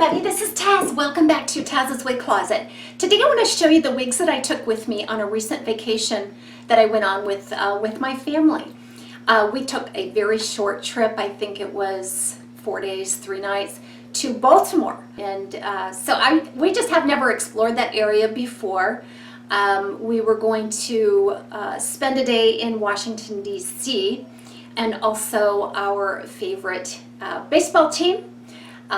everybody, this is Taz. Welcome back to Taz's Wig Closet. Today I want to show you the wigs that I took with me on a recent vacation that I went on with my family. We took a very short trip, I think it was 4 days, 3 nights, to Baltimore. And we just have never explored that area before. We were going to spend a day in Washington, D.C., and also our favorite baseball team,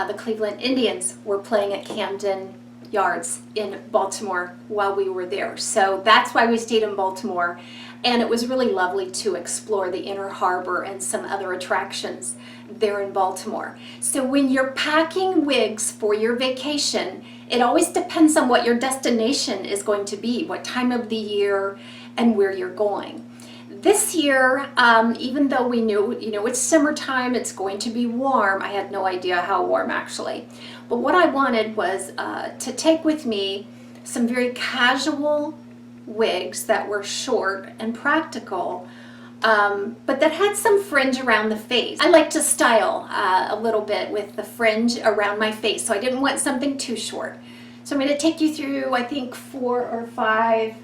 the Cleveland Indians, were playing at Camden Yards in Baltimore while we were there. So that's why we stayed in Baltimore, and it was really lovely to explore the Inner Harbor and some other attractions there in Baltimore. So when you're packing wigs for your vacation, it always depends on what your destination is going to be, what time of the year, and where you're going. This year, even though we knew, it's summertime, it's going to be warm, I had no idea how warm actually. But what I wanted was to take with me some very casual wigs that were short and practical, but that had some fringe around the face. I like to style a little bit with the fringe around my face, so I didn't want something too short. So I'm going to take you through, I think, 4 or 5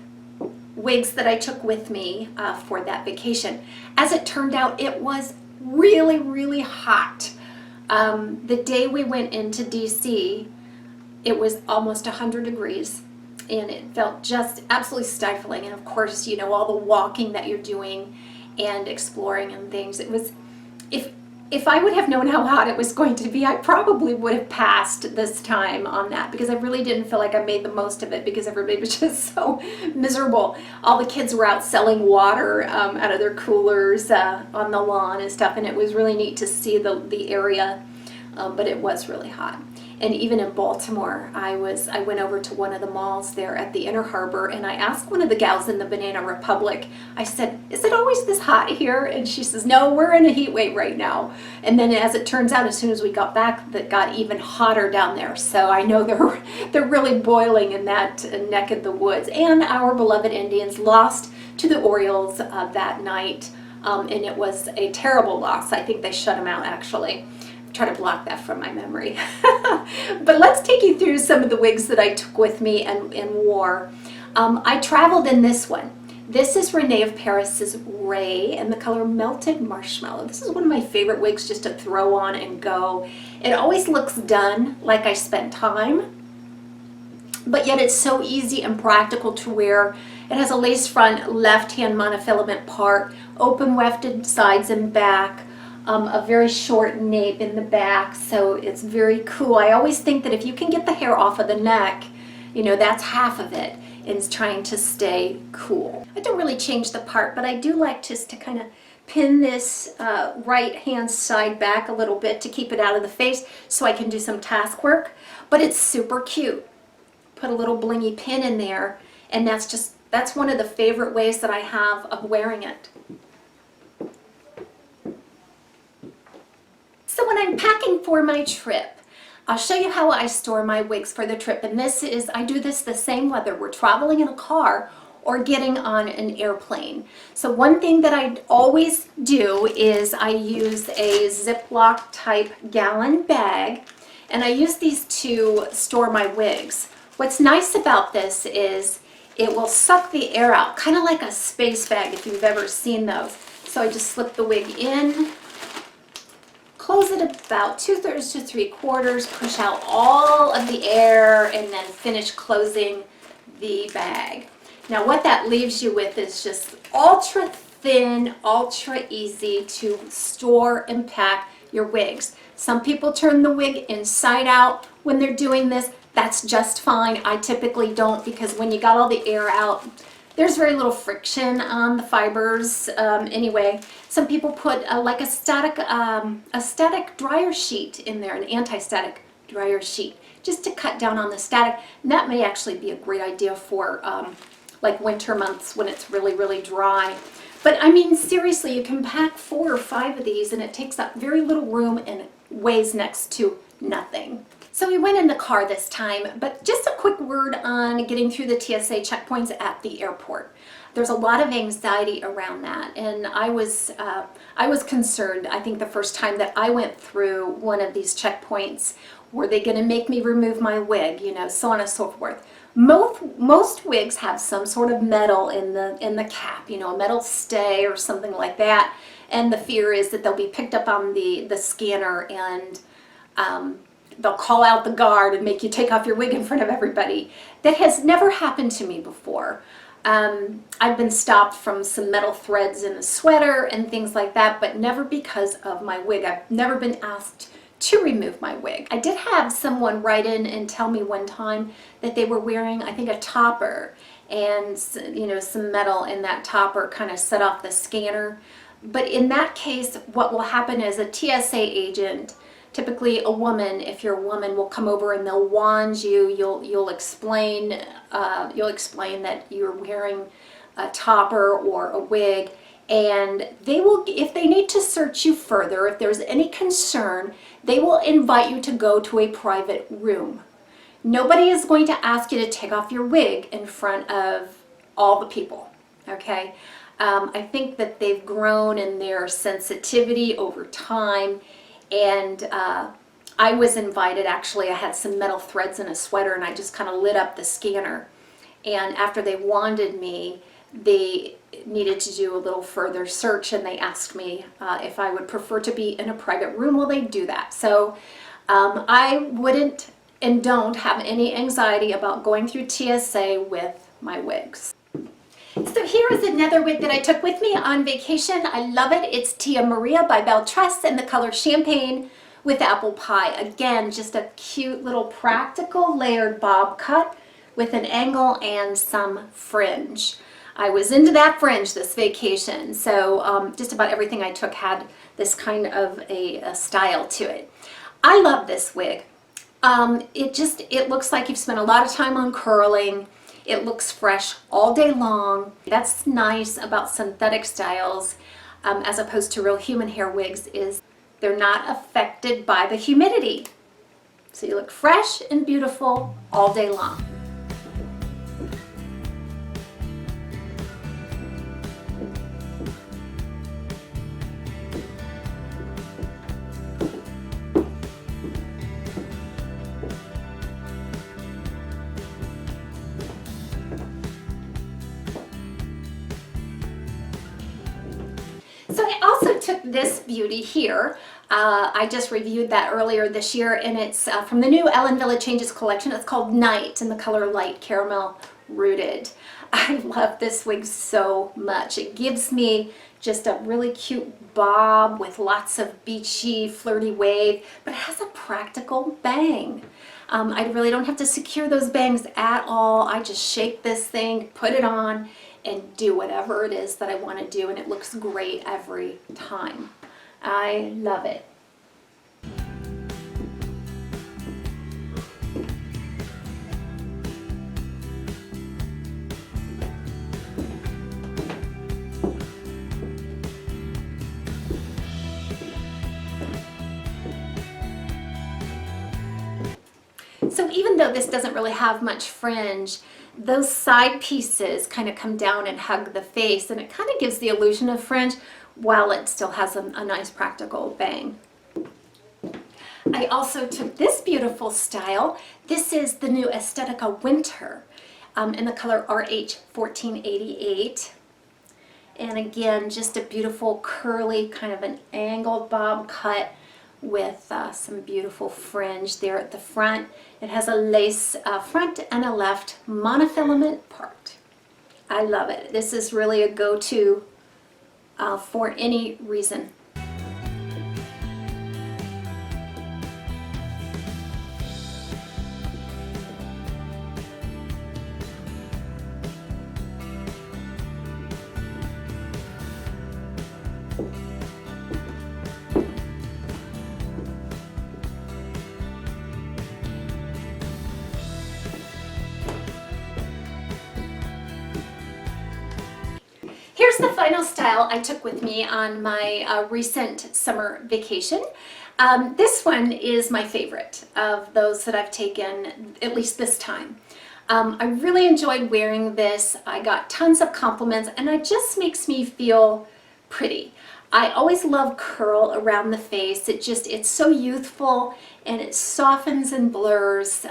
wigs that I took with me for that vacation. As it turned out, it was really, really hot. The day we went into DC, it was almost 100 degrees, and it felt just absolutely stifling. And of course, all the walking that you're doing and exploring and things. It was, if I would have known how hot it was going to be, I probably would have passed this time on that, because I really didn't feel like I made the most of it because everybody was just so miserable. All the kids were out selling water out of their coolers on the lawn and stuff, and it was really neat to see the area, but it was really hot. And even in Baltimore, I went over to one of the malls there at the Inner Harbor, and I asked one of the gals in the Banana Republic, I said, is it always this hot here? And she says, no, we're in a heat wave right now. And then as it turns out, as soon as we got back, it got even hotter down there. So I know they're really boiling in that neck of the woods. And our beloved Indians lost to the Orioles that night, and it was a terrible loss. I think they shut them out actually. Try to block that from my memory. But let's take you through some of the wigs that I took with me and wore. I traveled in this one. This is Renee of Paris's Ray in the color Melted Marshmallow. This is one of my favorite wigs just to throw on and go. It always looks done like I spent time, but yet it's so easy and practical to wear. It has a lace front, left-hand monofilament part, open wefted sides and back, a very short nape in the back, so it's very cool. I always think that if you can get the hair off of the neck, that's half of it, in trying to stay cool. I don't really change the part, but I do like just to kind of pin this right hand side back a little bit to keep it out of the face so I can do some task work, but it's super cute. Put a little blingy pin in there, and that's one of the favorite ways that I have of wearing it. So when I'm packing for my trip, I'll show you how I store my wigs for the trip. And I do this the same whether we're traveling in a car or getting on an airplane. So one thing that I always do is I use a Ziploc type gallon bag, and I use these to store my wigs. What's nice about this is it will suck the air out, kind of like a space bag if you've ever seen those. So I just slip the wig in, close it about 2/3 to 3/4, push out all of the air, and then finish closing the bag. Now what that leaves you with is just ultra thin, ultra easy to store and pack your wigs. Some people turn the wig inside out when they're doing this. That's just fine. I typically don't, because when you got all the air out, there's very little friction on the fibers anyway. Some people put like a static dryer sheet in there, an anti-static dryer sheet, just to cut down on the static. And that may actually be a great idea for like winter months when it's really, really dry. But I mean, seriously, you can pack 4 or 5 of these, and it takes up very little room and weighs next to nothing. So we went in the car this time, but just a quick word on getting through the TSA checkpoints at the airport. there's a lot of anxiety around that, and I was concerned. I think the first time that I went through one of these checkpoints, were they going to make me remove my wig, you know, so on and so forth. Most wigs have some sort of metal in the cap, you know, a metal stay or something like that, and the fear is that they'll be picked up on the scanner, and they'll call out the guard and make you take off your wig in front of everybody. That has never happened to me before. I've been stopped from some metal threads in a sweater and things like that, but never because of my wig. I've never been asked to remove my wig. I did have someone write in and tell me one time that they were wearing, I think, a topper, and you know, some metal in that topper kind of set off the scanner. But in that case, what will happen is a TSA agent, typically a woman, if you're a woman, will come over and they'll wand you. You'll explain that you're wearing a topper or a wig, and they will, if they need to search you further, if there's any concern, they will invite you to go to a private room. Nobody is going to ask you to take off your wig in front of all the people, okay? I think that they've grown in their sensitivity over time, and I was invited. Actually, I had some metal threads in a sweater, and I just kind of lit up the scanner, and after they wanded me, they needed to do a little further search, and they asked me if I would prefer to be in a private room. Well, they do that. So I wouldn't and don't have any anxiety about going through TSA with my wigs. So here is another wig that I took with me on vacation. I love it. It's Tia Maria by Belle Tress in the color Champagne with Apple Pie. Again, just a cute little practical layered bob cut with an angle and some fringe. I was into that fringe this vacation, so just about everything I took had this kind of a style to it. I love this wig. It looks like you've spent a lot of time on curling. It looks fresh all day long. That's nice about synthetic styles as opposed to real human hair wigs, is they're not affected by the humidity. So you look fresh and beautiful all day long. So I also took this beauty here. I just reviewed that earlier this year, and it's from the new Ellen Villa Changes collection. It's called Night in the color Light Caramel Rooted. I love this wig so much. It gives me just a really cute bob with lots of beachy, flirty wave, but it has a practical bang. I really don't have to secure those bangs at all. I just shake this thing, put it on, and do whatever it is that I want to do, and it looks great every time. I love it. So even though this doesn't really have much fringe, those side pieces kind of come down and hug the face, and it kind of gives the illusion of fringe while it still has a nice practical bang. I also took this beautiful style. This is the new Estetica Wynter in the color RH 1488. And again, just a beautiful curly, kind of an angled bob cut with some beautiful fringe there at the front. It has a lace front and a left monofilament part. I love it. This is really a go-to for any reason. Here's the final style I took with me on my recent summer vacation. This one is my favorite of those that I've taken, at least this time. I really enjoyed wearing this. I got tons of compliments, and it just makes me feel pretty. I always love curl around the face. It's so youthful, and it softens and blurs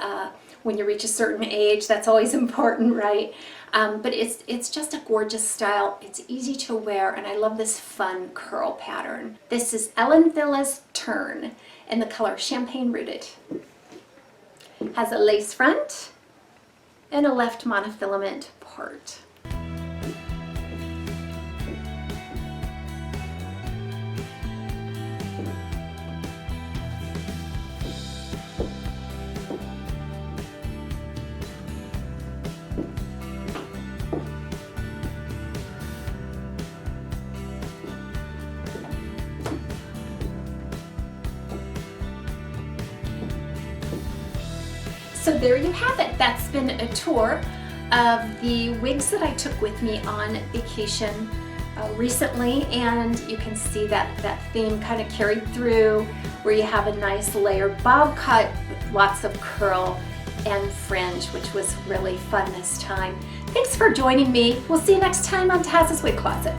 when you reach a certain age. That's always important, right? But it's just a gorgeous style. It's easy to wear, and I love this fun curl pattern. This is Ellen Villa's Turn in the color Champagne Rooted. Has a lace front and a left monofilament part. So there you have it. That's been a tour of the wigs that I took with me on vacation recently, and you can see that theme kind of carried through, where you have a nice layered bob cut with lots of curl and fringe, which was really fun this time. Thanks for joining me. We'll see you next time on TAZS Wig Closet.